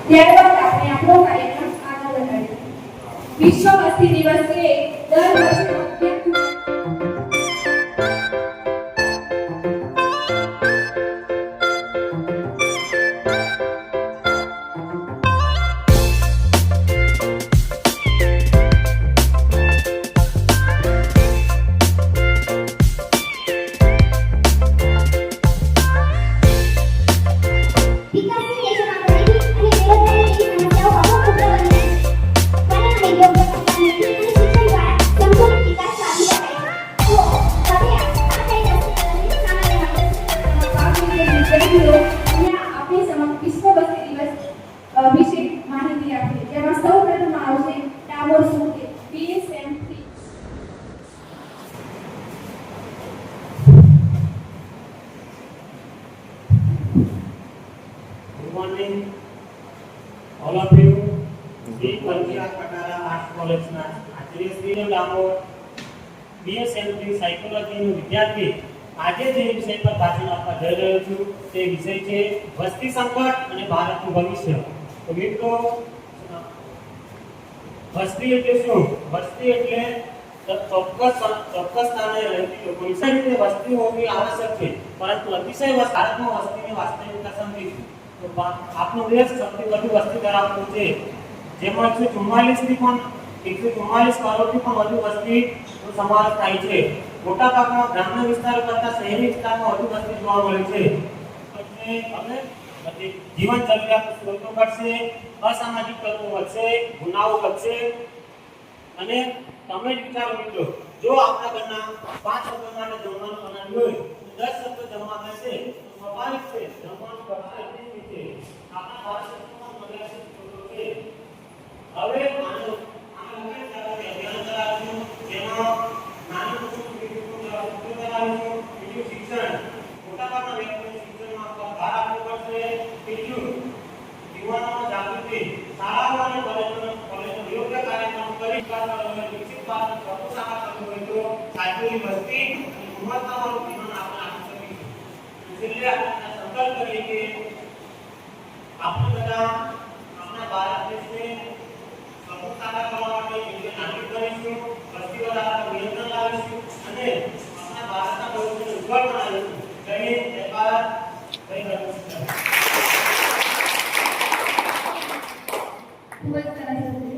ત્યારબાદ આપણે આપણો કાર્યક્રમ આગળ વધારીશું. વિશ્વ વસ્તી દિવસ એ દર વર્ષે all of you, Sri Kalpia Katara Arts College ના આચાર્ય શ્રી લાંબો BSMT સાયકોલોજી નો વિદ્યાર્થી આજે જે વિષય પર ભાષણ આપવા જઈ રહ્યો છું તે વિષય છે વસ્તી સંકટ અને ભારતનું ભવિષ્ય. તો મિત્રો વસ્તી એટલે શું? વસ્તી એટલે ચોક્કસ સ્થાને રહેતી લોકોની સંખ્યા. વસ્તી હોવી આવશ્યક છે, પરંતુ અતિશય ભારતમાં વસ્તીની વાસ્તવિકતા સમજીશું તો આપણો દેશ સૌથી વધુ વસ્તી ધરાવતો છે, જેમાં 144 થી પણ 144 કરોડથી પણ વધુ વસ્તીનો સમાવેશ થાય છે. મોટાભાગના ગ્રામ્ય વિસ્તારો કરતા શહેરી વિસ્તારમાં વધુ વસ્તી જોવા મળે છે. એટલે જીવન જરૂરિયાત સ્ત્રોતો ઘટશે, અસામાજિક તત્વો વધશે, ગુનાઓ વધશે. અને તમે જ વિચારો મિત્રો, જો આપણા ઘરના 5 સભ્યો માટે જમવાનું બનાવ્યું હોય તો 10 સભ્યો જમવા બેસે તો સ્વાભાવિક છે જમવાનું ઘટશે. આપણા ભારત દેશમાં મર્યાદિત સ્ત્રોતો છે. હવે આનો અભિયાન ચલાવશું, જેમાં નાની કુટુંબ ચલાવશું, બીજું શિક્ષણ, મોટાભાગના વ્યક્તિઓને શિક્ષણમાં ભાર આપવો પડશે, ત્રીજું યુવાનોમાં જાગૃતિ, શાળાઓ અને કોલેજોનો યોગ્ય કાર્યક્રમ કરી વિકસિત ભારતનું સ્વપ્ન સાકાર કરવું હોય તો સાચી વસ્તી અને ગુણવત્તાવાળું જીવન આપણે આપી શકીશું. છેલ્લે આપણે સંકલ્પ કરીએ કે આપણે બધા આપણા ભારત દેશને સ્વપ્ન સાકાર કરવા માટે યોગ્ય નાગરિક બનીશું, વસ્તી વધારાનું નિયંત્રણ લાવીશું અને આપણા ભારતના ભવિષ્યને ઉજ્જવળ બનાવીશું. જય હિન્દ, જય ભારત, જય ભારત. ખૂબ જ સરસ.